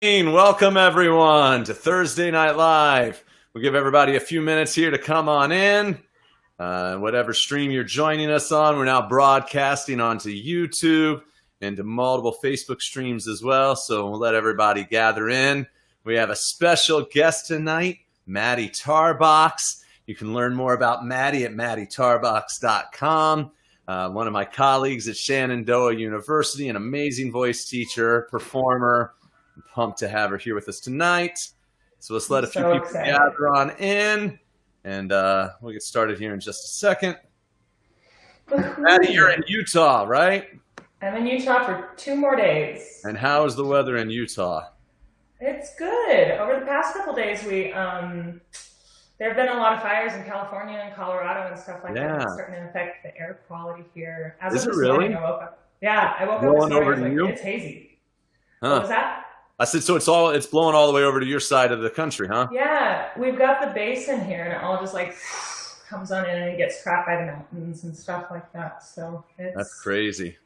Welcome everyone to Thursday Night Live. We'll give everybody a few minutes here to come on in. Whatever stream you're joining us on, we're now broadcasting onto YouTube and to multiple Facebook streams as well. So we'll let everybody gather in. We have a special guest tonight, Maddie Tarbox. You can learn more about Maddie at maddietarbox.com. One of my colleagues at Shenandoah University, an amazing voice teacher, performer. I'm pumped to have her here with us tonight. So let's let a few people gather on in, and we'll get started here in just a second. Maddie, you're in Utah, right? I'm in Utah for 2 more days. And how is the weather in Utah? It's good. Over the past couple days, there have been a lot of fires in California and Colorado and stuff like that. It's starting to affect the air quality here. Is it really? I woke up. Yeah, I woke up this morning. It's hazy. Huh. What was that? I said, so it's blowing all the way over to your side of the country, huh? Yeah, we've got the basin here, and it all just like comes on in and it gets trapped by the mountains and stuff like that. So that's crazy.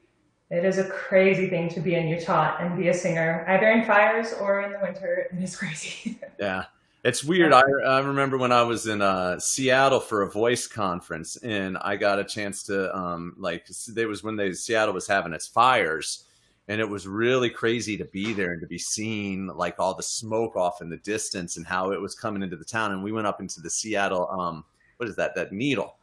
It is a crazy thing to be in Utah and be a singer, either in fires or in the winter. It is crazy. Yeah, it's weird. I remember when I was in Seattle for a voice conference, and I got a chance to Seattle was having its fires. And it was really crazy to be there and to be seeing like all the smoke off in the distance and how it was coming into the town. And we went up into the Seattle, what is that? The needle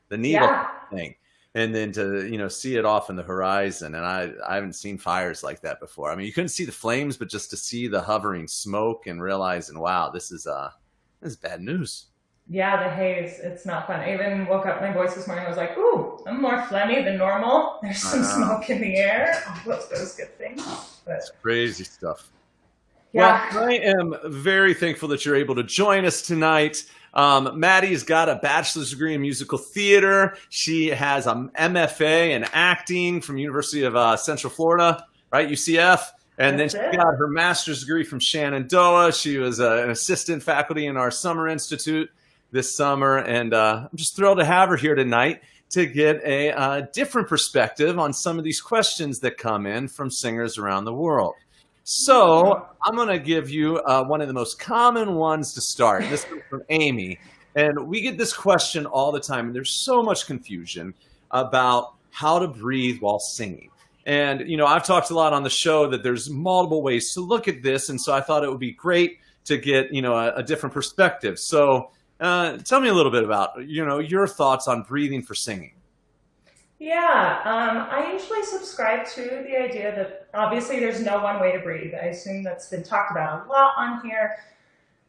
thing. And then to, see it off in the horizon. And I haven't seen fires like that before. I mean, you couldn't see the flames, but just to see the hovering smoke and realizing, wow, this is bad news. Yeah, the haze, it's not fun. I even woke up, my voice this morning, I was like, ooh, I'm more phlegmy than normal. There's some smoke in the air. Those good things. But it's crazy stuff. Yeah. Well, I am very thankful that you're able to join us tonight. Maddie's got a bachelor's degree in musical theater. She has an MFA in acting from University of Central Florida, right, UCF. And then she got her master's degree from Shenandoah. She was an assistant faculty in our summer institute this summer, and I'm just thrilled to have her here tonight to get a different perspective on some of these questions that come in from singers around the world. So I'm going to give you one of the most common ones to start. This comes from Amy, and we get this question all the time, and there's so much confusion about how to breathe while singing. And, I've talked a lot on the show that there's multiple ways to look at this, and so I thought it would be great to get, a different perspective. So tell me a little bit about, your thoughts on breathing for singing. Yeah, I usually subscribe to the idea that obviously there's no one way to breathe. I assume that's been talked about a lot on here.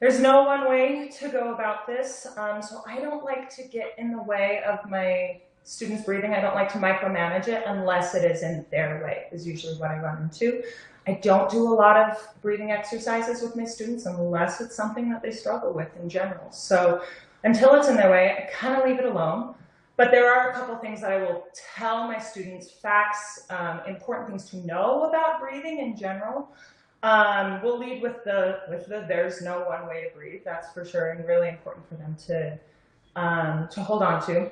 There's no one way to go about this. So I don't like to get in the way of my students breathing. I don't like to micromanage it unless it is in their way, is usually what I run into. I don't do a lot of breathing exercises with my students unless it's something that they struggle with in general. So until it's in their way, I kind of leave it alone. But there are a couple things that I will tell my students, facts, important things to know about breathing in general. We'll lead with the there's no one way to breathe, that's for sure, and really important for them to hold on to.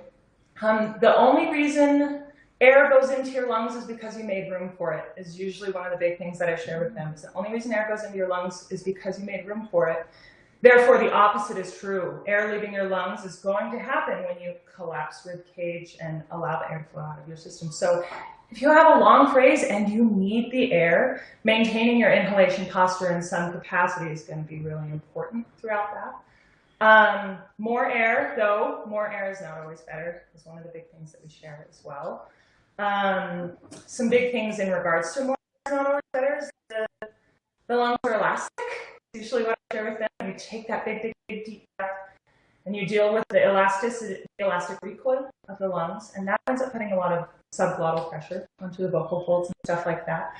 The only reason air goes into your lungs is because you made room for it, is usually one of the big things that I share with them. Is the only reason air goes into your lungs is because you made room for it. Therefore, the opposite is true. Air leaving your lungs is going to happen when you collapse rib cage and allow the air to flow out of your system. So if you have a long phrase and you need the air, maintaining your inhalation posture in some capacity is going to be really important throughout that. More air, though, more air is not always better, is one of the big things that we share as well. Some big things in regards to more air is not always better is the lungs are elastic. It's usually what I share with them. You take that big deep breath and you deal with the elastic recoil of the lungs, and that ends up putting a lot of subglottal pressure onto the vocal folds and stuff like that,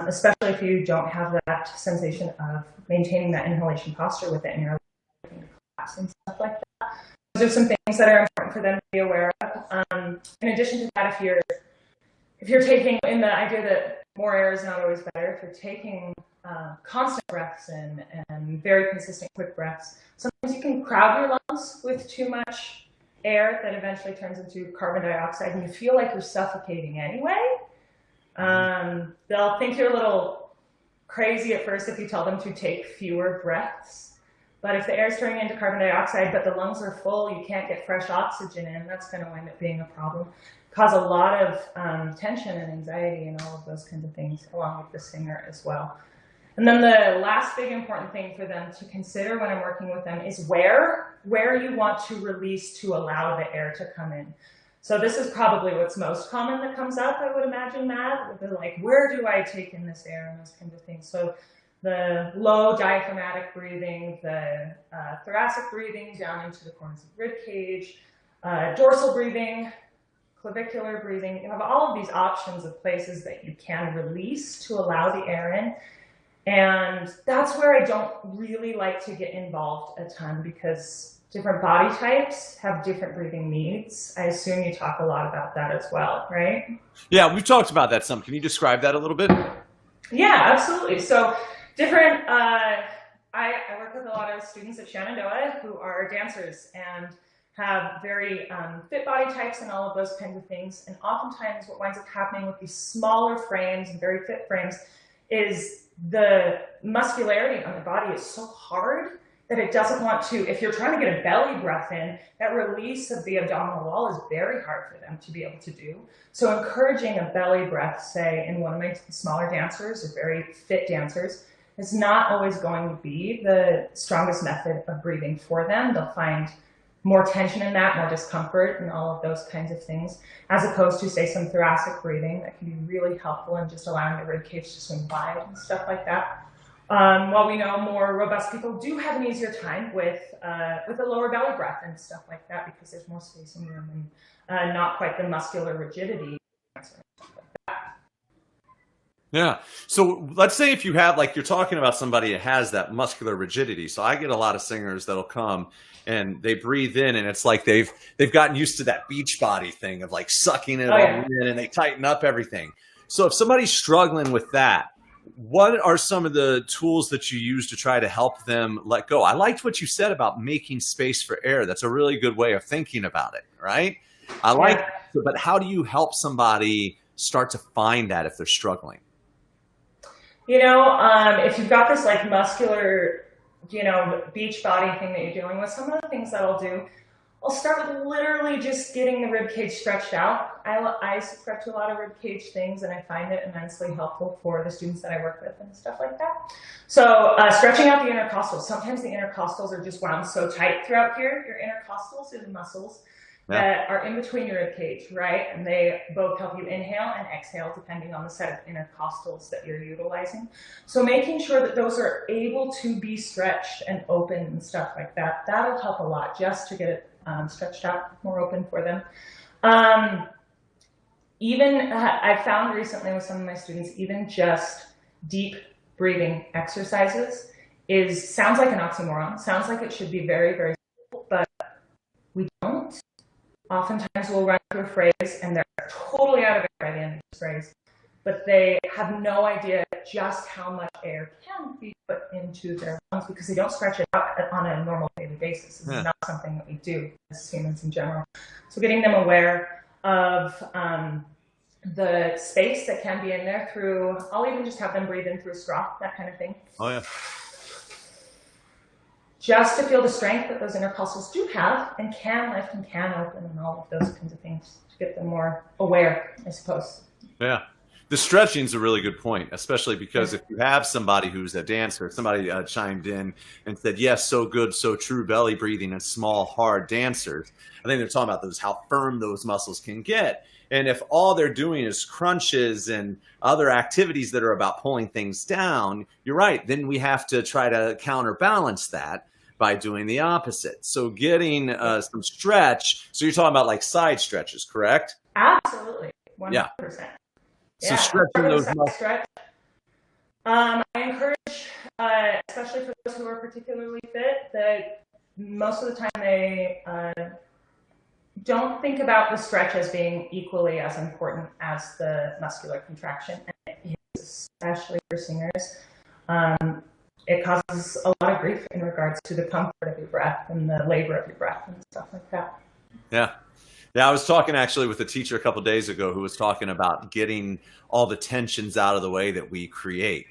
especially if you don't have that sensation of maintaining that inhalation posture with it and you're and stuff like that. Those are some things that are important for them to be aware of. In addition to that, if you're taking in the idea that more air is not always better, if you're taking constant breaths in and very consistent quick breaths, sometimes you can crowd your lungs with too much air that eventually turns into carbon dioxide and you feel like you're suffocating anyway. They'll think you're a little crazy at first if you tell them to take fewer breaths. But if the air is turning into carbon dioxide, but the lungs are full, you can't get fresh oxygen in, that's going to wind up being a problem. Cause a lot of tension and anxiety and all of those kinds of things, along with the singer as well. And then the last big important thing for them to consider when I'm working with them is where you want to release to allow the air to come in. So this is probably what's most common that comes up, I would imagine, Matt. They're like, where do I take in this air and those kinds of things. So the low diaphragmatic breathing, the thoracic breathing down into the corners of the rib cage, dorsal breathing, clavicular breathing. You have all of these options of places that you can release to allow the air in. And that's where I don't really like to get involved a ton, because different body types have different breathing needs. I assume you talk a lot about that as well, right? Yeah, we've talked about that some. Can you describe that a little bit? Yeah, absolutely. So different, I work with a lot of students at Shenandoah who are dancers and have very fit body types and all of those kinds of things. And oftentimes what winds up happening with these smaller frames and very fit frames is the muscularity on the body is so hard that it doesn't want to, if you're trying to get a belly breath in, that release of the abdominal wall is very hard for them to be able to do. So encouraging a belly breath, say, in one of my smaller dancers or very fit dancers, is not always going to be the strongest method of breathing for them. They'll find more tension in that, more discomfort and all of those kinds of things, as opposed to, say, some thoracic breathing that can be really helpful in just allowing the rib cage to swing wide and stuff like that. While we know more robust people do have an easier time with a lower belly breath and stuff like that, because there's more space in room and not quite the muscular rigidity. Yeah. So let's say if you have, like, you're talking about somebody that has that muscular rigidity. So I get a lot of singers that'll come and they breathe in and it's like they've gotten used to that beach body thing of like sucking it all in, and they tighten up everything. So if somebody's struggling with that, what are some of the tools that you use to try to help them let go? I liked what you said about making space for air. That's a really good way of thinking about it, right? I like it, but how do you help somebody start to find that if they're struggling? You know, if you've got this like muscular, you know, beach body thing that you're dealing with, some of the things that I'll do, I'll start with literally just getting the rib cage stretched out. I subscribe to a lot of rib cage things, and I find it immensely helpful for the students that I work with and stuff like that. So stretching out the intercostals. Sometimes the intercostals are just wound so tight throughout here. Your intercostals are the muscles that are in between your rib cage, right? And they both help you inhale and exhale depending on the set of intercostals that you're utilizing. So making sure that those are able to be stretched and open and stuff like that, that'll help a lot just to get it stretched out, more open for them. Even I found recently with some of my students, even just deep breathing exercises sounds like an oxymoron, sounds like it should be very, very simple, but we don't. Oftentimes we'll run through a phrase and they're totally out of it by the end of the phrase, but they have no idea just how much air can be put into their lungs because they don't stretch it out on a normal daily basis. This is not something that we do as humans in general. So getting them aware of the space that can be in there through, I'll even just have them breathe in through a straw, that kind of thing. Oh, yeah. Just to feel the strength that those intercostals do have and can lift and can open and all of those kinds of things to get them more aware, I suppose. Yeah. The stretching is a really good point, especially because if you have somebody who's a dancer, somebody chimed in and said, yes, so good, so true, belly breathing and small, hard dancers. I think they're talking about how firm those muscles can get. And if all they're doing is crunches and other activities that are about pulling things down, you're right. Then we have to try to counterbalance that by doing the opposite. So getting some stretch. So you're talking about like side stretches, correct? Absolutely. 100%. Yeah. So stretching those muscles. Stretch. I encourage, especially for those who are particularly fit, that most of the time they don't think about the stretch as being equally as important as the muscular contraction. And it is, especially for singers, it causes a lot of grief in regards to the comfort of your breath and the labor of your breath and stuff like that. Yeah. Yeah, I was talking actually with a teacher a couple of days ago who was talking about getting all the tensions out of the way that we create.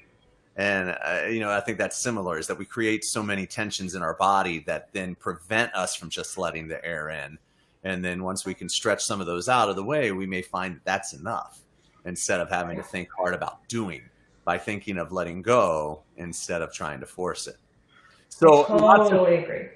And, I think that's similar, is that we create so many tensions in our body that then prevent us from just letting the air in. And then once we can stretch some of those out of the way, we may find that that's enough instead of having to think hard about doing, by thinking of letting go instead of trying to force it. So Totally agree.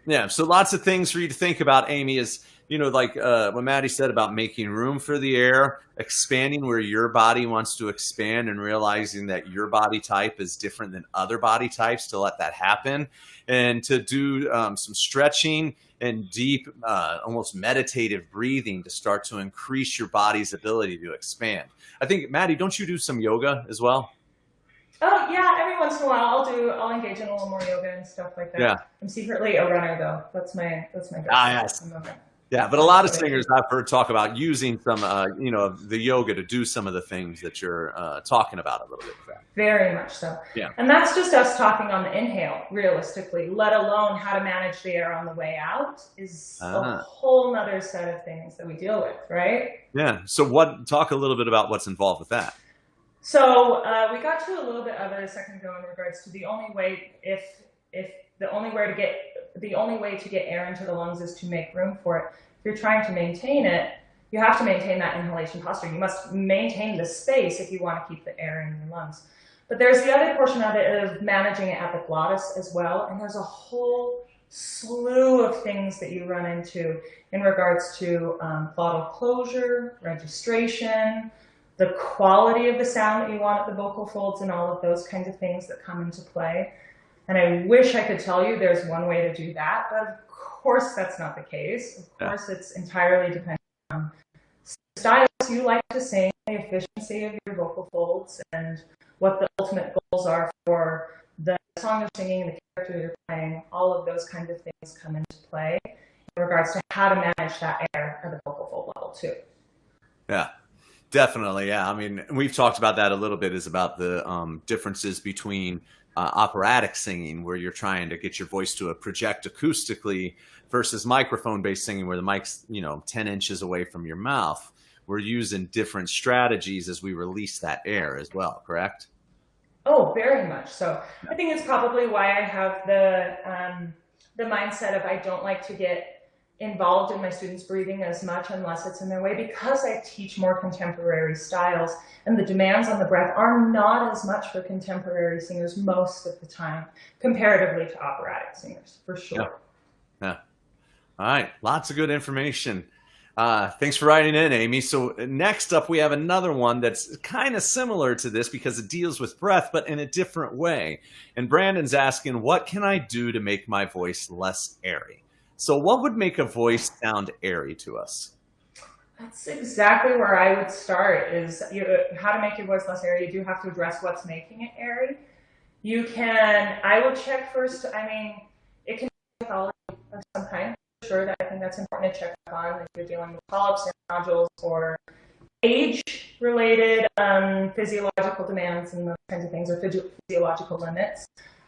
yeah, so lots of things for you to think about, Amy, is, like what Maddie said about making room for the air, expanding where your body wants to expand, and realizing that your body type is different than other body types, to let that happen, and to do some stretching and deep, almost meditative breathing to start to increase your body's ability to expand. I think, Maddie, don't you do some yoga as well? Oh yeah, every once in a while I'll engage in a little more yoga and stuff like that. Yeah. I'm secretly a runner though. That's my best. Yes. Yeah, but a lot of singers I've heard talk about using some, the yoga to do some of the things that you're talking about a little bit. Very much so. Yeah. And that's just us talking on the inhale, realistically, let alone how to manage the air on the way out is a whole nother set of things that we deal with, right? Yeah. So talk a little bit about what's involved with that. So we got to a little bit of it a second ago in regards to the only way the only way to get air into the lungs is to make room for it. If you're trying to maintain it, you have to maintain that inhalation posture. You must maintain the space if you want to keep the air in your lungs. But there's the other portion of it of managing it at the glottis as well. And there's a whole slew of things that you run into in regards to glottal closure, registration, the quality of the sound that you want at the vocal folds, and all of those kinds of things that come into play. And I wish I could tell you there's one way to do that, but of course that's not the case. Of course, it's entirely dependent on the styles you like to sing, the efficiency of your vocal folds, and what the ultimate goals are for the song you're singing, the character you're playing. All of those kinds of things come into play in regards to how to manage that air at the vocal fold level too. Yeah. Definitely, yeah. I mean, we've talked about that a little bit, is about the differences between operatic singing, where you're trying to get your voice to project acoustically, versus microphone-based singing, where the mic's 10 inches away from your mouth. We're using different strategies as we release that air as well, correct? Oh, very much so. Yeah. I think it's probably why I have the mindset of I don't like to get involved in my students' breathing as much unless it's in their way, because I teach more contemporary styles, and the demands on the breath are not as much for contemporary singers most of the time, comparatively to operatic singers, for sure. Yeah. All right. Lots of good information. Thanks for writing in, Amy. So next up, we have another one that's kind of similar to this, because it deals with breath, but in a different way. And Brandon's asking, what can I do to make my voice less airy? So what would make a voice sound airy to us? That's exactly where I would start, is how to make your voice less airy. You do have to address what's making it airy. I would check first, it can be pathology of some kind, for sure. I think that's important to check on if you're dealing with polyps and nodules, or age-related physiological demands and those kinds of things, or physiological limits.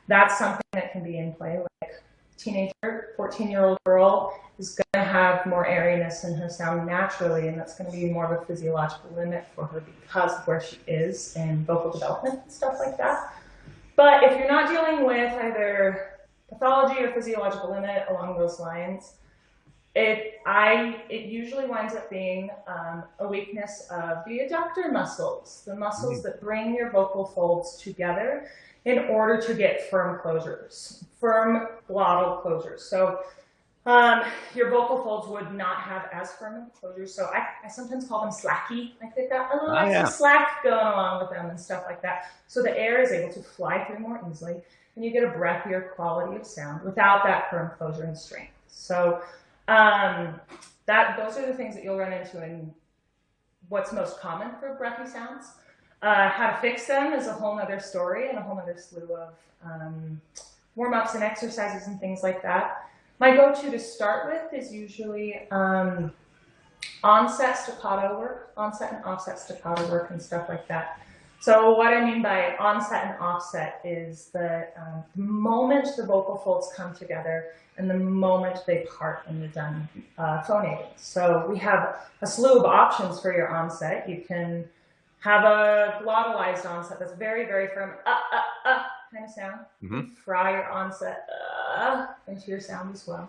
That's something that can be in play, like teenager, 14-year-old girl is going to have more airiness in her sound naturally, and that's going to be more of a physiological limit for her because of where she is in vocal development and stuff like that. But if you're not dealing with either pathology or physiological limit along those lines, it usually winds up being a weakness of the adductor muscles, the muscles that bring your vocal folds together in order to get firm closures, firm glottal closures. So your vocal folds would not have as firm closures. So I sometimes call them slacky. Like they've got a little extra slack going along with them and stuff like that. So the air is able to fly through more easily, and you get a breathier quality of sound without that firm closure and strength. So those are the things that you'll run into in what's most common for breathy sounds. How to fix them is a whole nother story and a whole nother slew of warm-ups and exercises and things like that. My go-to to start with is usually onset staccato work, onset and offset staccato work and stuff like that. So what I mean by onset and offset is the moment the vocal folds come together and the moment they part and you're done phonating. So we have a slew of options for your onset. You can have a glottalized onset that's very, very firm, kind of sound. Mm-hmm. Fry your onset into your sound as well.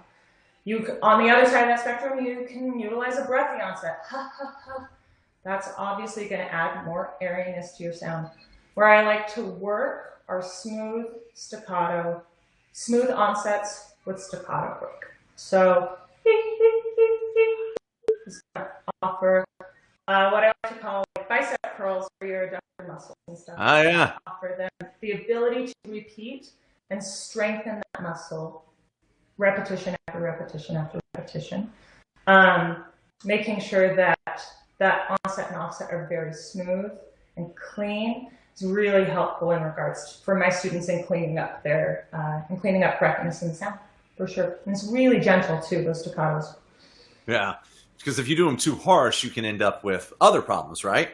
On the other side of that spectrum, you can utilize a breathy onset. That's obviously going to add more airiness to your sound. Where I like to work are smooth staccato, smooth onsets with staccato work. So, offer what I like to call like bicep curls for your adductor muscles and stuff. Oh, yeah. Offer them the ability to repeat and strengthen that muscle repetition after repetition after repetition. Making sure that onset and offset are very smooth and clean is really helpful in regards for my students in cleaning up breathiness in the sound, for sure. And it's really gentle too, those staccatos. Yeah, because if you do them too harsh, you can end up with other problems, right?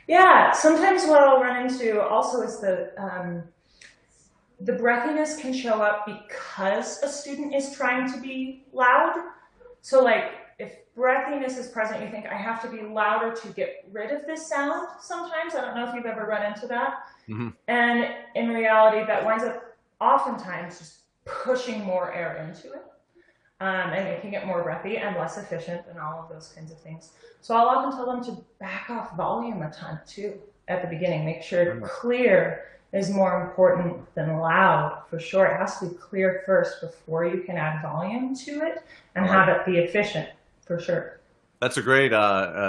Yeah, sometimes what I'll run into also is the breathiness can show up because a student is trying to be loud. So like if breathiness is present, you think I have to be louder to get rid of this sound sometimes. I don't know if you've ever run into that. Mm-hmm. And in reality, that winds up oftentimes just pushing more air into it and making it more breathy and less efficient and all of those kinds of things. So I'll often tell them to back off volume a ton too at the beginning. Make sure clear is more important than loud, for sure. It has to be clear first before you can add volume to it and have it be efficient, for sure. That's a great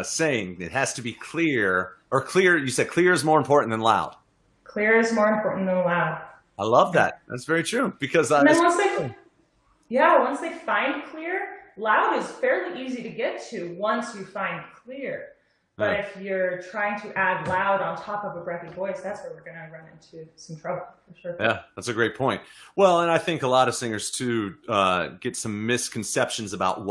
saying. It has to be clear, or clear, you said clear is more important than loud. Clear is more important than loud. I love that. That's very true. Because and then once they find clear, loud is fairly easy to get to once you find clear. But if you're trying to add loud on top of a breathy voice, that's where we're going to run into some trouble, for sure. Yeah, that's a great point. Well, and I think a lot of singers, too, get some misconceptions about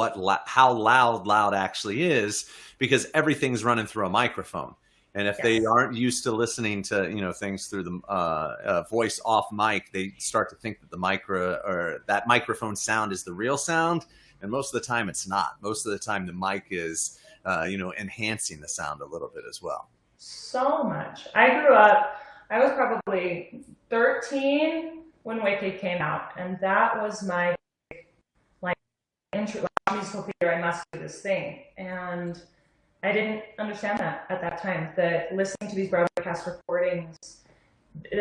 how loud actually is, because everything's running through a microphone. And if they aren't used to listening to things through the voice off mic, they start to think that that microphone sound is the real sound. And most of the time, it's not. Most of the time, the mic is enhancing the sound a little bit as well. So much. I was probably 13 when Wicked came out, and that was my intro musical theater. I must do this thing, and I didn't understand that at that time. That listening to these broadcast recordings,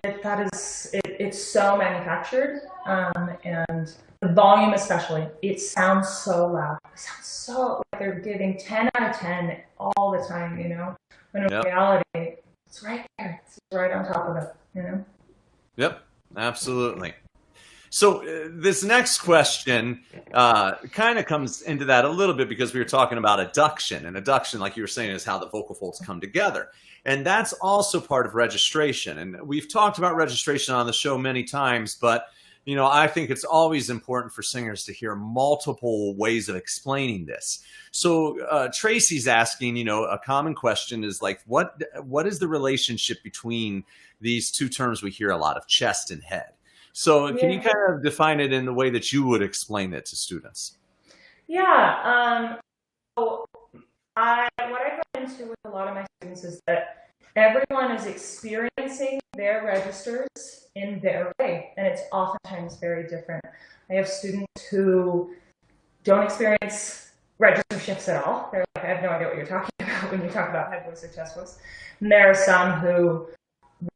it's so manufactured, and the volume especially, it sounds so loud. It sounds so like they're giving 10 out of 10 all the time, when in reality, it's right there. It's right on top of it, Yep, absolutely. So this next question kind of comes into that a little bit, because we were talking about adduction. And adduction, like you were saying, is how the vocal folds come together. And that's also part of registration. And we've talked about registration on the show many times, but I think it's always important for singers to hear multiple ways of explaining this. So Tracy's asking, a common question is like, what is the relationship between these two terms we hear a lot of, chest and head? So can you kind of define it in the way that you would explain it to students? Yeah. So what I run into with a lot of my students is that everyone is experiencing their registers in their way, and it's oftentimes very different. I have students who don't experience register shifts at all. They're like, I have no idea what you're talking about when you talk about head voice or chest voice. And there are some who,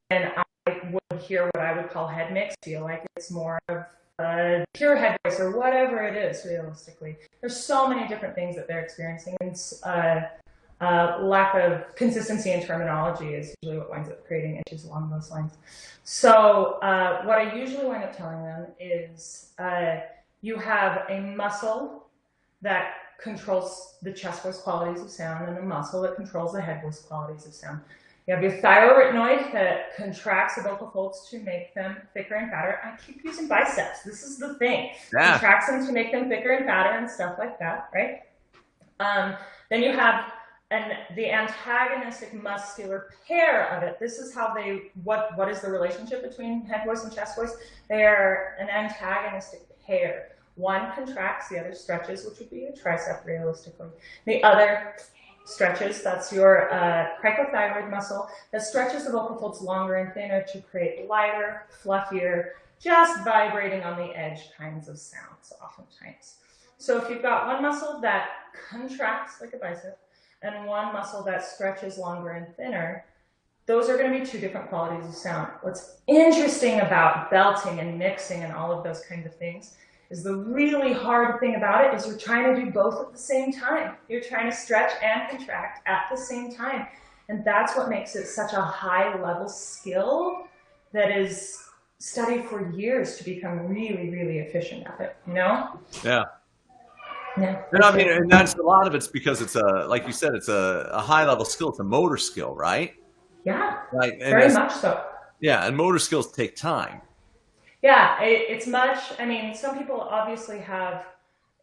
when I would hear what I would call head mix, feel like it's more of a pure head voice or whatever it is, realistically. There's so many different things that they're experiencing. And lack of consistency in terminology is usually what winds up creating issues along those lines. So what I usually wind up telling them is you have a muscle that controls the chest voice qualities of sound and a muscle that controls the head voice qualities of sound. You have your thyroarytenoid that contracts the vocal folds to make them thicker and fatter. I keep using biceps. This is the thing. Yeah. Contracts them to make them thicker and fatter and stuff like that, right? Then you have the antagonistic muscular pair of it. This is how what is the relationship between head voice and chest voice? They are an antagonistic pair. One contracts, the other stretches, which would be a tricep realistically. The other stretches. That's your cricothyroid muscle that stretches the vocal folds longer and thinner to create lighter, fluffier, just vibrating on the edge kinds of sounds oftentimes. So if you've got one muscle that contracts like a bicep and one muscle that stretches longer and thinner, those are going to be two different qualities of sound. What's interesting about belting and mixing and all of those kinds of things is the really hard thing about it is you're trying to do both at the same time. You're trying to stretch and contract at the same time. And that's what makes it such a high level skill that is studied for years to become really, really efficient at it, you know? Yeah. Yeah. And I mean, and that's a lot of it's because it's like you said, it's a high level skill. It's a motor skill, right? Yeah, Right. very much so. Yeah. And motor skills take time. Yeah, it's much, I mean, some people obviously have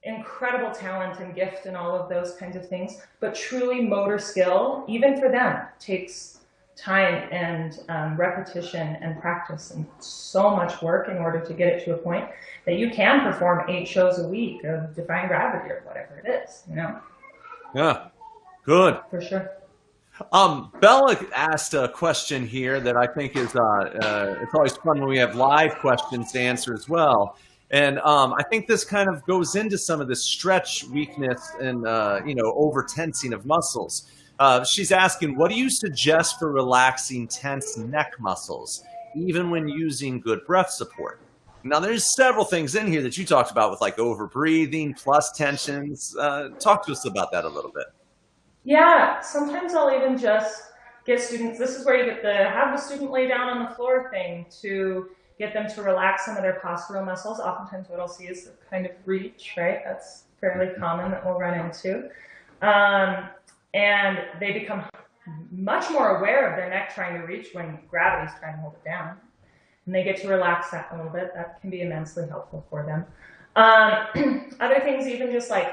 incredible talent and gift and all of those kinds of things, but truly motor skill, even for them, takes time and repetition and practice and so much work in order to get it to a point that you can perform 8 shows a week of Defying Gravity or whatever it is, you know? Yeah. Good. For sure. Bella asked a question here that I think is it's always fun when we have live questions to answer as well. And I think this kind of goes into some of the stretch weakness and over tensing of muscles. She's asking, what do you suggest for relaxing tense neck muscles, even when using good breath support? Now, there's several things in here that you talked about with like over breathing plus tensions. Talk to us about that a little bit. Yeah, sometimes I'll even just get students, this is where you get the have the student lay down on the floor thing to get them to relax some of their postural muscles. Oftentimes what I'll see is the kind of reach, right? That's fairly common that we'll run into. And they become much more aware of their neck trying to reach when gravity's trying to hold it down. And they get to relax that a little bit. That can be immensely helpful for them. Other things, even just like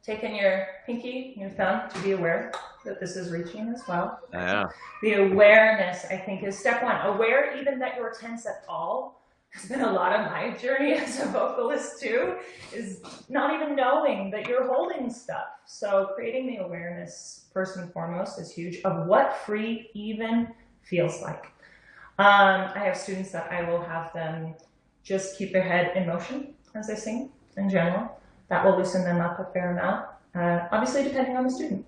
taking your pinky, your thumb, to be aware that this is reaching as well. Yeah. The awareness, I think, is step one. Aware even that you're tense at all has been a lot of my journey as a vocalist too, is not even knowing that you're holding stuff. So creating the awareness first and foremost is huge of what free even feels like. I have students that I will have them just keep their head in motion as they sing in general. That will loosen them up a fair amount, obviously depending on the student.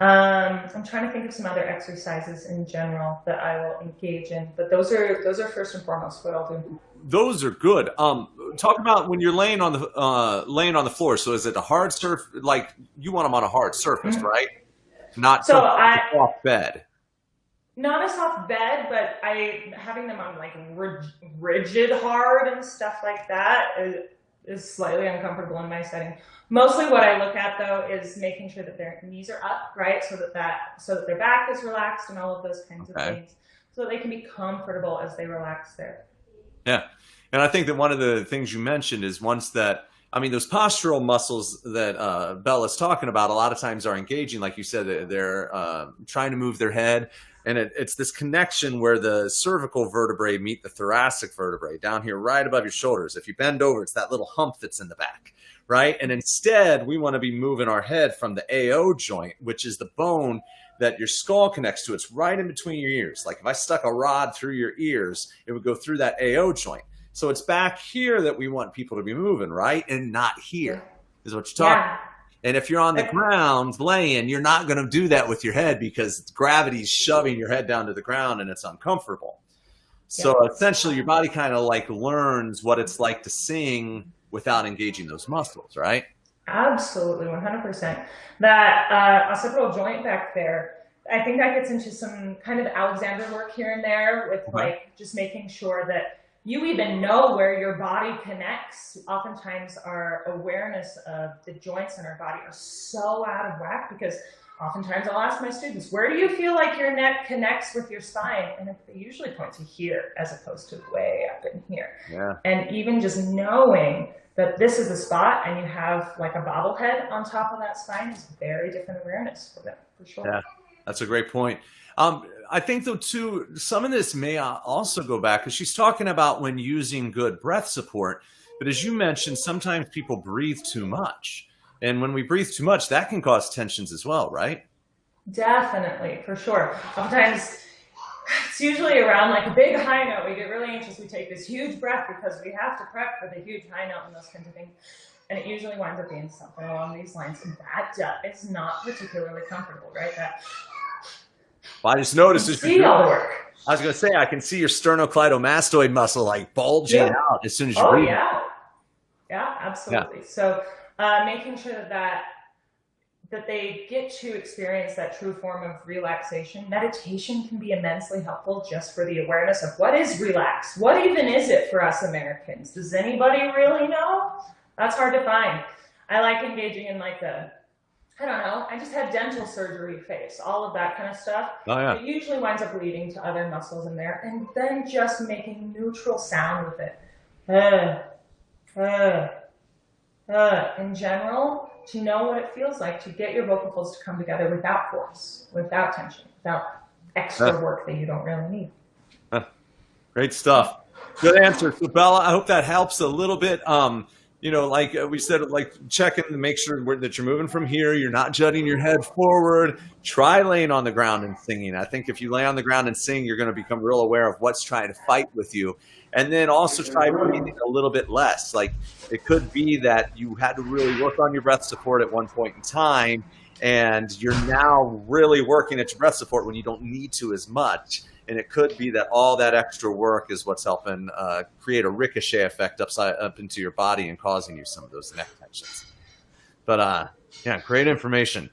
I'm trying to think of some other exercises in general that I will engage in, but those are first and foremost what I'll do. Those are good. Talk about when you're laying on the floor. So is it a hard surface? Like you want them on a hard surface, right? Not so a soft bed. Not a soft bed, but having them on like rigid hard and stuff like that is slightly uncomfortable in my setting. Mostly what I look at though is making sure that their knees are up, right? So that their back is relaxed and all of those kinds of things, so that they can be comfortable as they relax there. Yeah. And I think that one of the things you mentioned is those postural muscles that Bella's talking about a lot of times are engaging, like you said, they're trying to move their head. And it's this connection where the cervical vertebrae meet the thoracic vertebrae down here right above your shoulders. If you bend over, it's that little hump that's in the back, right? And instead, we want to be moving our head from the AO joint, which is the bone that your skull connects to. It's right in between your ears. Like if I stuck a rod through your ears, it would go through that AO joint. So it's back here that we want people to be moving, right? And not here is what you're talking about. And if you're on the ground laying, you're not going to do that with your head because gravity's shoving your head down to the ground and it's uncomfortable. So essentially your body kind of like learns what it's like to sing without engaging those muscles, right? Absolutely, 100%. That occipital joint back there, I think that gets into some kind of Alexander work here and there with like just making sure that you even know where your body connects. Oftentimes our awareness of the joints in our body are so out of whack because oftentimes I'll ask my students, where do you feel like your neck connects with your spine? And they usually point to here as opposed to way up in here. Yeah. And even just knowing that this is the spot and you have like a bobblehead on top of that spine is very different awareness for them, for sure. Yeah, that's a great point. I think though too, some of this may also go back because she's talking about when using good breath support, but as you mentioned, sometimes people breathe too much. And when we breathe too much, that can cause tensions as well, right? Definitely, for sure. Sometimes it's usually around like a big high note. We get really anxious. We take this huge breath because we have to prep for the huge high note and those kinds of things. And it usually winds up being something along these lines. And that is not particularly comfortable, right? That Well, I just noticed as see all the work. I was going to say, I can see your sternocleidomastoid muscle like bulging out as soon as you breathe. Yeah. Yeah, absolutely. Yeah. So making sure that they get to experience that true form of relaxation. Meditation can be immensely helpful just for the awareness of what is relax. What even is it for us Americans? Does anybody really know? That's hard to find. I like engaging in like I don't know, I just had dental surgery face, all of that kind of stuff. Oh, yeah. It usually winds up leading to other muscles in there, and then just making neutral sound with it. In general, to know what it feels like to get your vocal folds to come together without force, without tension, without extra work that you don't really need. Great stuff. Good answer. So Bella, I hope that helps a little bit. Like we said, like checking to make sure that you're moving from here. You're not jutting your head forward. Try laying on the ground and singing. I think if you lay on the ground and sing, you're going to become real aware of what's trying to fight with you. And then also try breathing a little bit less. Like it could be that you had to really work on your breath support at one point in time, and you're now really working at your breath support when you don't need to as much. And it could be that all that extra work is what's helping create a ricochet effect up into your body and causing you some of those neck tensions. But yeah, great information.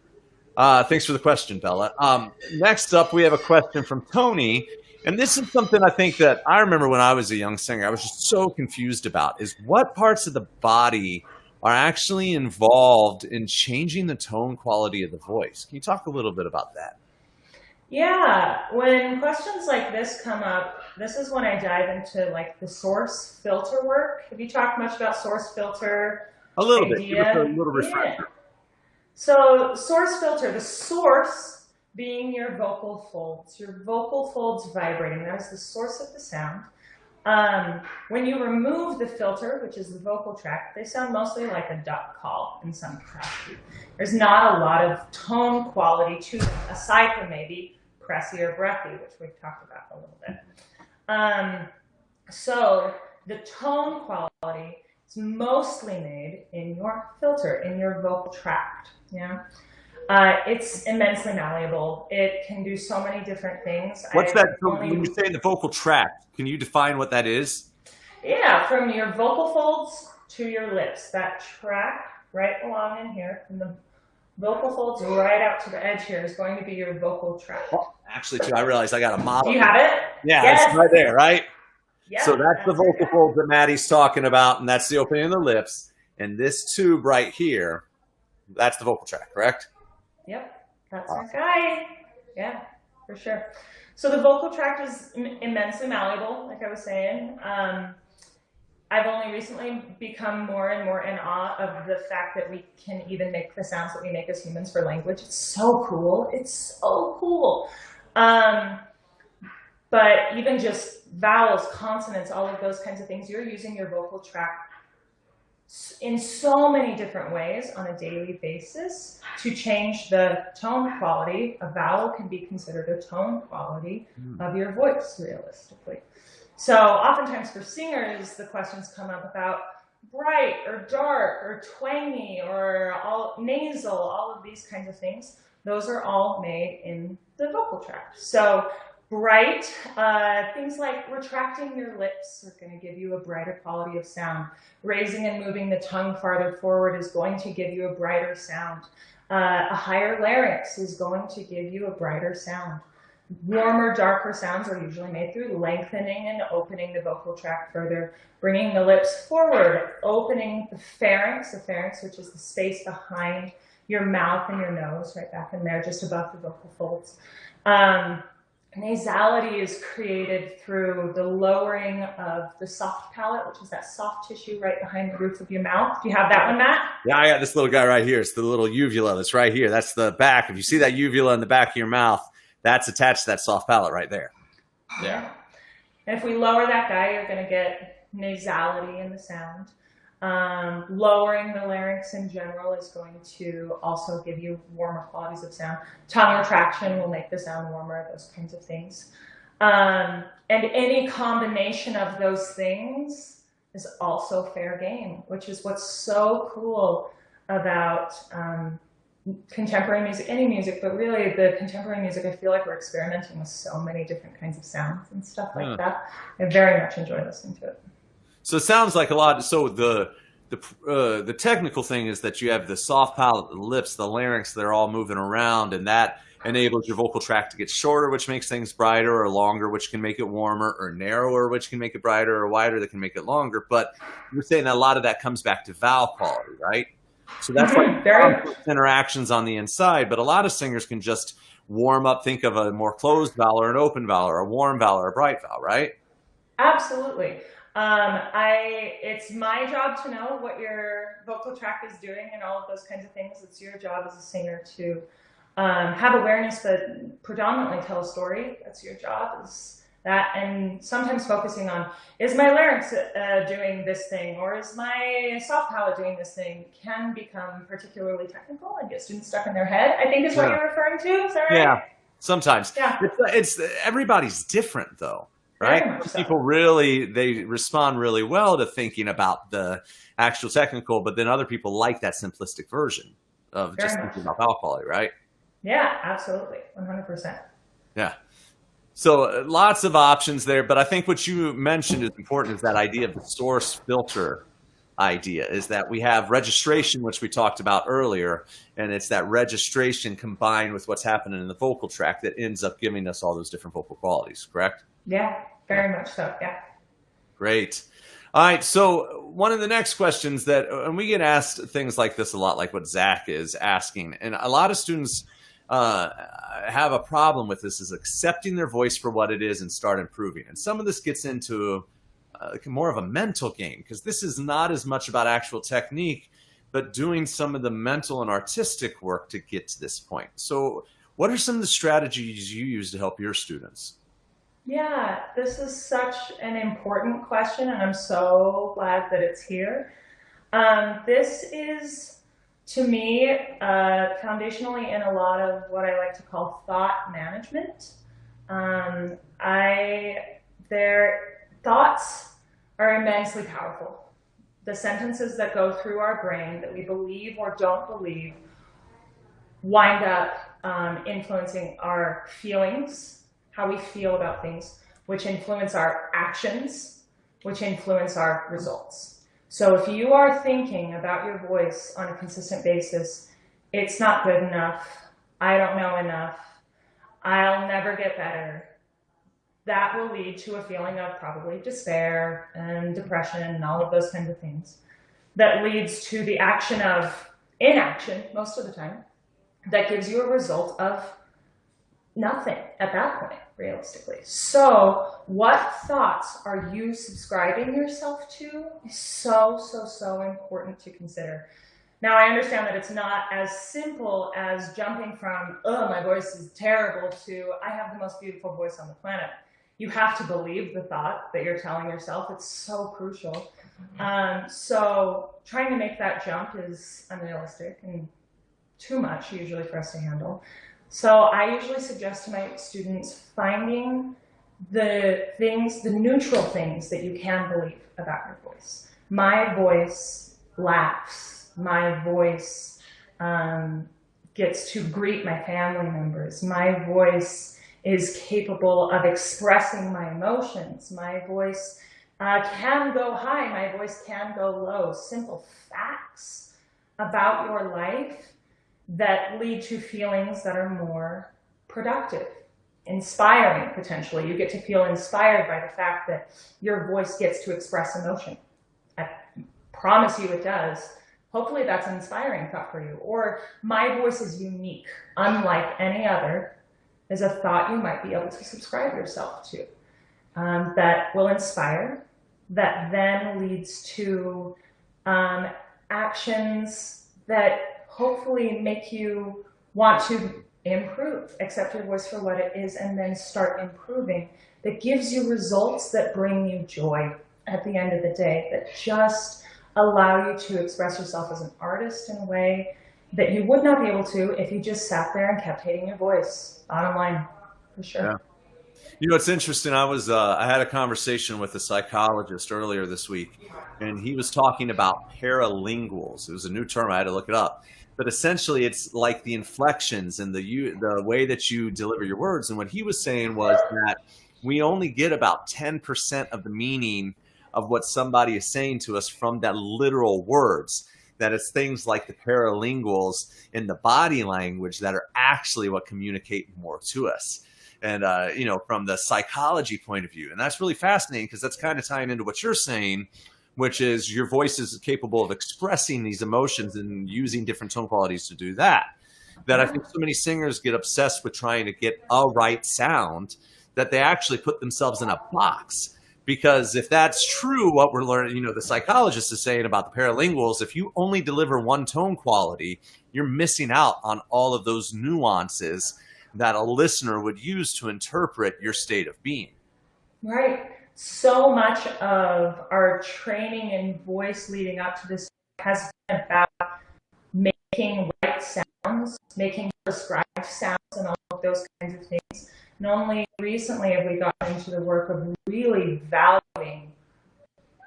Thanks for the question, Bella. Next up, we have a question from Tony. And this is something I think that I remember when I was a young singer, I was just so confused about, is what parts of the body are actually involved in changing the tone quality of the voice? Can you talk a little bit about that? Yeah, when questions like this come up, this is when I dive into like the source filter work. Have you talked much about source filter? A little bit. Give us a little refresher. Yeah. So source filter, the source being your vocal folds vibrating. That is the source of the sound. When you remove the filter, which is the vocal tract, they sound mostly like a duck call in some capacity. There's not a lot of tone quality to them, aside from maybe pressy or breathy, which we've talked about a little bit. So the tone quality is mostly made in your filter, in your vocal tract. Yeah. It's immensely malleable. It can do so many different things. What's that? When you say the vocal tract, can you define what that is? Yeah, from your vocal folds to your lips. That track right along in here, from the vocal folds right out to the edge here is going to be your vocal tract. Oh, actually, too, I realized I got a model. Do you have it? Yeah, yes. It's right there, right? Yeah, so that's the vocal folds that Maddie's talking about, and that's the opening of the lips. And this tube right here, that's the vocal tract, correct? Yep, that's our guy. Yeah, for sure. So the vocal tract is immensely malleable, like I was saying. I've only recently become more and more in awe of the fact that we can even make the sounds that we make as humans for language. It's so cool. It's so cool. But even just vowels, consonants, all of those kinds of things, you're using your vocal tract in so many different ways on a daily basis to change the tone quality. A vowel can be considered a tone quality of your voice, realistically. So oftentimes for singers, the questions come up about bright or dark or twangy or all nasal, all of these kinds of things. Those are all made in the vocal tract. So bright, things like retracting your lips are going to give you a brighter quality of sound. Raising and moving the tongue farther forward is going to give you a brighter sound. A higher larynx is going to give you a brighter sound. Warmer, darker sounds are usually made through lengthening and opening the vocal tract further, bringing the lips forward, opening the pharynx, which is the space behind your mouth and your nose, right back in there, just above the vocal folds. Nasality is created through the lowering of the soft palate, which is that soft tissue right behind the roof of your mouth. Do you have that one, Matt? Yeah, I got this little guy right here. It's the little uvula that's right here. That's the back. If you see that uvula in the back of your mouth, that's attached to that soft palate right there. Yeah. And if we lower that guy, you're going to get nasality in the sound. Lowering the larynx in general is going to also give you warmer qualities of sound. Tongue retraction will make the sound warmer, those kinds of things. And any combination of those things is also fair game, which is what's so cool about contemporary music, any music, but really the contemporary music. I feel like we're experimenting with so many different kinds of sounds and stuff like that. I very much enjoy listening to it. So it sounds like a lot. So the technical thing is that you have the soft palate, the lips, the larynx, they're all moving around, and that enables your vocal tract to get shorter, which makes things brighter, or longer, which can make it warmer, or narrower, which can make it brighter, or wider, that can make it longer. But you're saying that a lot of that comes back to vowel quality, right? So that's like interactions on the inside, but a lot of singers can just warm up, think of a more closed vowel or an open vowel or a warm vowel or a bright vowel, right? Absolutely. It's my job to know what your vocal tract is doing and all of those kinds of things. It's your job as a singer to have awareness, but predominantly tell a story. That's your job, is that. And sometimes focusing on, is my larynx doing this thing, or is my soft palate doing this thing, can become particularly technical and get students stuck in their head, I think is what you're referring to. Is that right? Yeah, sometimes. Yeah. It's everybody's different though. Right? So. People really, they respond really well to thinking about the actual technical, but then other people like that simplistic version of just thinking about vowel quality, right? Yeah, absolutely. 100%. Yeah. So lots of options there, but I think what you mentioned is important, is that idea of the source filter idea, is that we have registration, which we talked about earlier, and it's that registration combined with what's happening in the vocal tract that ends up giving us all those different vocal qualities, correct? Yeah, very much so. Yeah. Great. All right. So one of the next questions that, and we get asked things like this a lot, like what Zach is asking, and a lot of students have a problem with this, is accepting their voice for what it is and start improving. And some of this gets into more of a mental game, because this is not as much about actual technique, but doing some of the mental and artistic work to get to this point. So what are some of the strategies you use to help your students? Yeah, this is such an important question, and I'm so glad that it's here. This is, to me, foundationally in a lot of what I like to call thought management. Their thoughts are immensely powerful. The sentences that go through our brain that we believe or don't believe wind up influencing our feelings, how we feel about things, which influence our actions, which influence our results. So if you are thinking about your voice on a consistent basis, it's not good enough, I don't know enough, I'll never get better, that will lead to a feeling of probably despair and depression and all of those kinds of things. That leads to the action of inaction most of the time. That gives you a result of nothing at that point, realistically. So what thoughts are you subscribing yourself to is so, so, so important to consider. Now, I understand that it's not as simple as jumping from, oh, my voice is terrible, to I have the most beautiful voice on the planet. You have to believe the thought that you're telling yourself. It's so crucial. So trying to make that jump is unrealistic and too much usually for us to handle. So I usually suggest to my students finding the things, the neutral things that you can believe about your voice. My voice laughs. My voice gets to greet my family members. My voice is capable of expressing my emotions. My voice can go high. My voice can go low. Simple facts about your life that lead to feelings that are more productive, inspiring, potentially. You get to feel inspired by the fact that your voice gets to express emotion. I promise you it does. Hopefully that's an inspiring thought for you. Or my voice is unique, unlike any other, is a thought you might be able to subscribe yourself to, that will inspire, that then leads to actions that hopefully make you want to improve, accept your voice for what it is, and then start improving. That gives you results that bring you joy at the end of the day, that just allow you to express yourself as an artist in a way that you would not be able to if you just sat there and kept hating your voice. Bottom line, for sure. Yeah. You know, it's interesting. I had a conversation with a psychologist earlier this week, and he was talking about paralinguals. It was a new term. I had to look it up. But essentially, it's like the inflections and the way that you deliver your words. And what he was saying was that we only get about 10% of the meaning of what somebody is saying to us from that literal words. That it's things like the paralinguals in the body language that are actually what communicate more to us. And, you know, from the psychology point of view. And that's really fascinating because that's kind of tying into what you're saying, which is your voice is capable of expressing these emotions and using different tone qualities to do that. That I think so many singers get obsessed with trying to get a right sound that they actually put themselves in a box. Because if that's true, what we're learning, you know, the psychologist is saying about the paralinguals, if you only deliver one tone quality, you're missing out on all of those nuances that a listener would use to interpret your state of being. Right. So much of our training in voice leading up to this has been about making right sounds, making prescribed sounds, and all of those kinds of things. And only recently have we gotten into the work of really valuing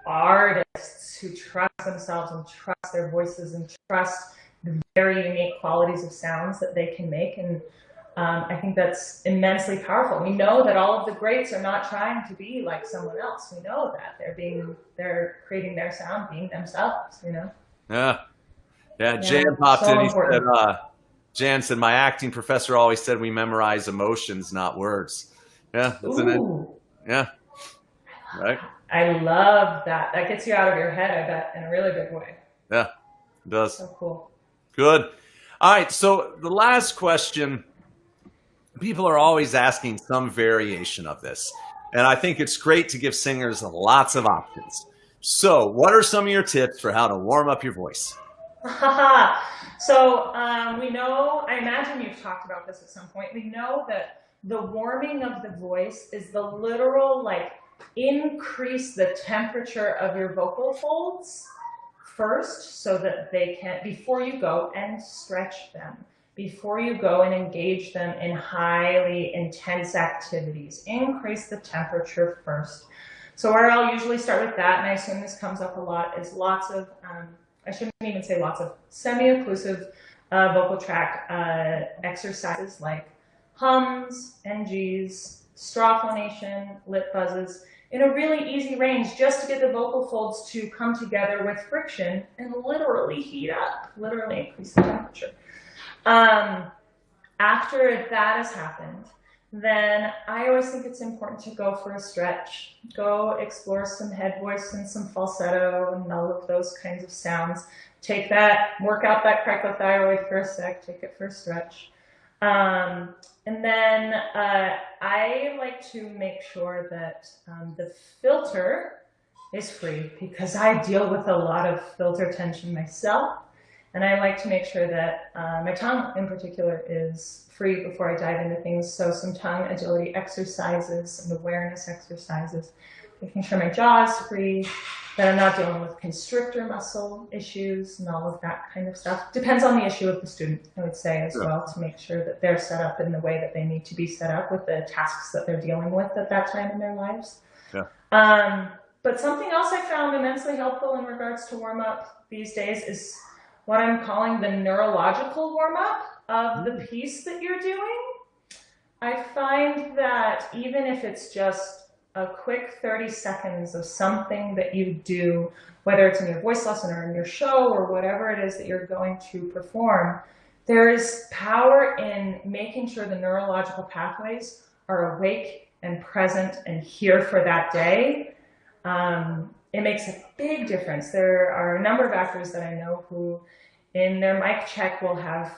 artists who trust themselves and trust their voices and trust the very unique qualities of sounds that they can make. And I think that's immensely powerful. We know that all of the greats are not trying to be like someone else. We know that they're creating their sound, being themselves, you know? Yeah. Jan popped so in. He important. said, Jan said, my acting professor always said we memorize emotions, not words. Yeah. That's yeah. Right. I love that. That gets you out of your head, I bet, in a really big way. Yeah, it does. So cool. Good. All right. So the last question, people are always asking some variation of this. And I think it's great to give singers lots of options. So what are some of your tips for how to warm up your voice? So we know, I imagine you've talked about this at some point. We know that the warming of the voice is the literal, like, increase the temperature of your vocal folds first so that they can, before you go and stretch them, before you go and engage them in highly intense activities, increase the temperature first. So where I'll usually start with that, and I assume this comes up a lot, is lots of, I shouldn't even say lots of, semi-occlusive vocal tract exercises like hums, NGs, straw phonation, lip buzzes, in a really easy range just to get the vocal folds to come together with friction and literally heat up, literally increase the temperature. After that has happened, then I always think it's important to go for a stretch. Go explore some head voice and some falsetto and all of those kinds of sounds. Take that, work out that cricothyroid for a sec, take it for a stretch. And then I like to make sure that the filter is free because I deal with a lot of filter tension myself. And I like to make sure that my tongue in particular is free before I dive into things. So some tongue agility exercises and awareness exercises, making sure my jaw is free, that I'm not dealing with constrictor muscle issues and all of that kind of stuff. Depends on the issue of the student, I would say, as well, to make sure that they're set up in the way that they need to be set up with the tasks that they're dealing with at that time in their lives. But something else I found immensely helpful in regards to warm-up these days is what I'm calling the neurological warm-up of the piece that you're doing. I find that even if it's just a quick 30 seconds of something that you do, whether it's in your voice lesson or in your show or whatever it is that you're going to perform, there is power in making sure the neurological pathways are awake and present and here for that day. It makes a big difference. There are a number of actors that I know who in their mic check will have,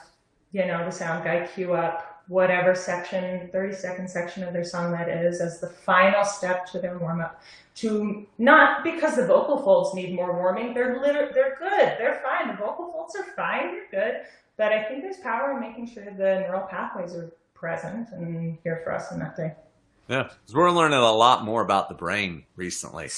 you know, the sound guy cue up whatever section, 30-second section of their song that is, as the final step to their warm-up. To not because the vocal folds need more warming, they're good, they're fine. The vocal folds are fine, they're good. But I think there's power in making sure the neural pathways are present and here for us in that day. Yeah, because we're learning a lot more about the brain recently.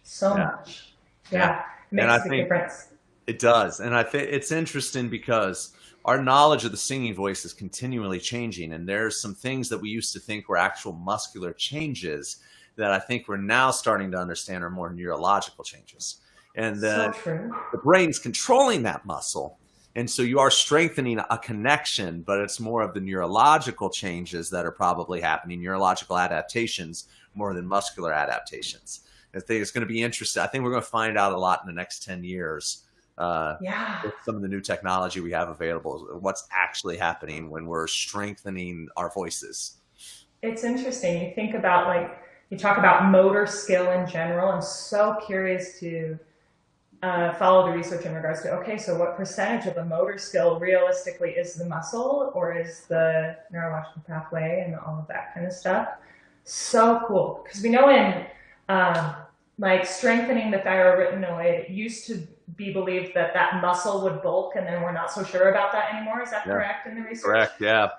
So much. Yeah. And makes I a big think difference. it does. And I think it's interesting because our knowledge of the singing voice is continually changing. And there's some things that we used to think were actual muscular changes that I think we're now starting to understand are more neurological changes. And So that true. the brain's controlling that muscle. And so you are strengthening a connection, but it's more of the neurological changes that are probably happening, neurological adaptations more than muscular adaptations. I think it's going to be interesting. I think we're going to find out a lot in the next 10 years Yeah. with some of the new technology we have available, what's actually happening when we're strengthening our voices. It's interesting. You think about like, you talk about motor skill in general. I'm so curious to follow the research in regards to, okay, so what percentage of the motor skill realistically is the muscle or is the neurological pathway and all of that kind of stuff? So cool. Because we know in like strengthening the thyroretinoid, it used to be believed that that muscle would bulk, and then we're not so sure about that anymore. Is that Yeah. correct in the research? Correct. Yeah.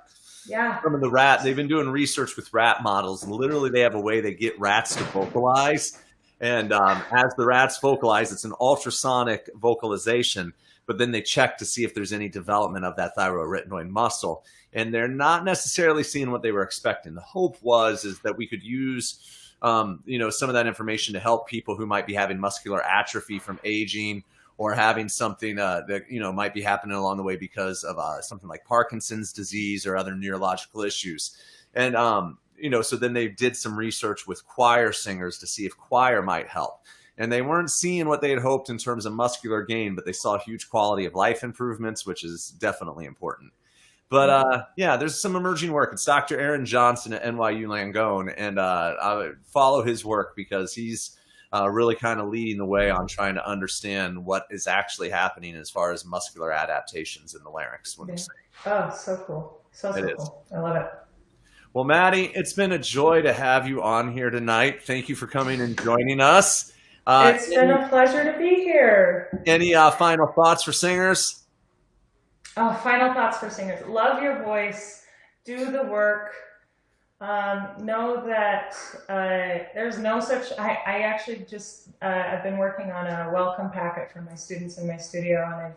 Yeah. Some of the they've been doing research with rat models, and literally they have a way they get rats to vocalize. And as the rats vocalize, it's an ultrasonic vocalization, but then they check to see if there's any development of that thyroretinoid muscle. And they're not necessarily seeing what they were expecting. The hope is that we could use, some of that information to help people who might be having muscular atrophy from aging, or having something that might be happening along the way because of something like Parkinson's disease or other neurological issues. And so then they did some research with choir singers to see if choir might help. And they weren't seeing what they had hoped in terms of muscular gain, but they saw huge quality of life improvements, which is definitely important. But there's some emerging work. It's Dr. Aaron Johnson at NYU Langone, and I would follow his work because he's really kind of leading the way on trying to understand what is actually happening as far as muscular adaptations in the larynx. Yeah. Oh, so cool. So cool. I love it. Well, Maddie, it's been a joy to have you on here tonight. Thank you for coming and joining us. It's been a pleasure to be here. Any final thoughts for singers? Oh, final thoughts for singers. Love your voice. Do the work. Know that there's no such. I actually just I've been working on a welcome packet for my students in my studio, and I've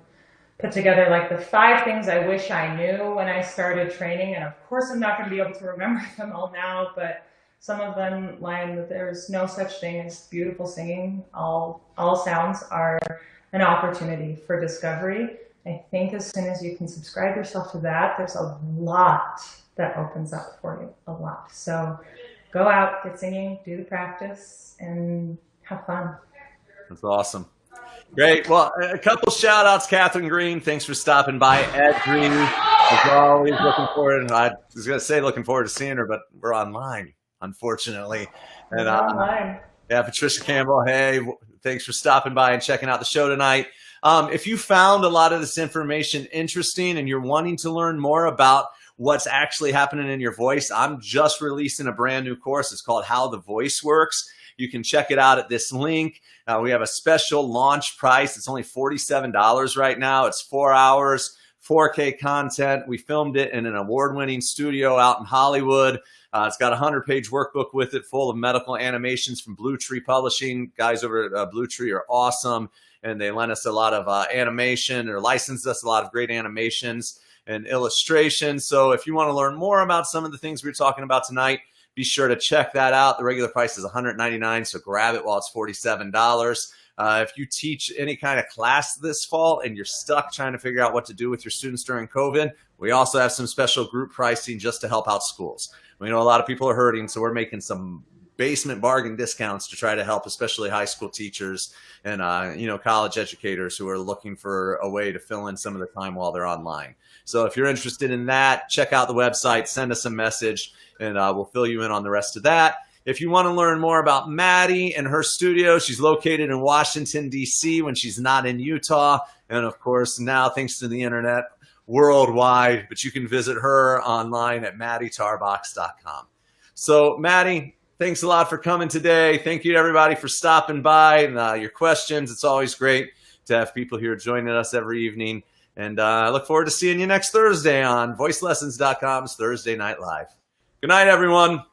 put together like the 5 things I wish I knew when I started training. And of course, I'm not going to be able to remember them all now, but some of them line that there's no such thing as beautiful singing. All sounds are an opportunity for discovery. I think as soon as you can subscribe yourself to that, there's a lot that opens up for you, a lot. So go out, get singing, do the practice, and have fun. That's awesome. Great. Well, a couple shout outs. Catherine Green, thanks for stopping by. Ed Green, as always, looking forward. I was going to say looking forward to seeing her, but we're online, unfortunately. And online. Yeah, Patricia Campbell, hey, thanks for stopping by and checking out the show tonight. If you found a lot of this information interesting and you're wanting to learn more about what's actually happening in your voice, I'm just releasing a brand new course. It's called How the Voice Works. You can check it out at this link. We have a special launch price. It's only $47 right now. It's 4 hours, 4K content. We filmed it in an award-winning studio out in Hollywood. It's got a 100-page workbook with it full of medical animations from Blue Tree Publishing. Guys over at Blue Tree are awesome, and they lent us a lot of animation, or licensed us a lot of great animations and illustrations. So if you want to learn more about some of the things we were talking about tonight, be sure to check that out. The regular price is $199, so grab it while it's $47. If you teach any kind of class this fall and you're stuck trying to figure out what to do with your students during COVID, we also have some special group pricing just to help out schools. We know a lot of people are hurting, so we're making some basement bargain discounts to try to help, especially high school teachers and college educators who are looking for a way to fill in some of the time while they're online. So if you're interested in that, check out the website, send us a message, and we'll fill you in on the rest of that. If you want to learn more about Maddie and her studio, she's located in Washington, D.C. when she's not in Utah. And of course, now, thanks to the internet, worldwide. But you can visit her online at maddietarbox.com. So, Maddie, thanks a lot for coming today. Thank you to everybody for stopping by and your questions. It's always great to have people here joining us every evening. And I look forward to seeing you next Thursday on voicelessons.com's Thursday Night Live. Good night, everyone.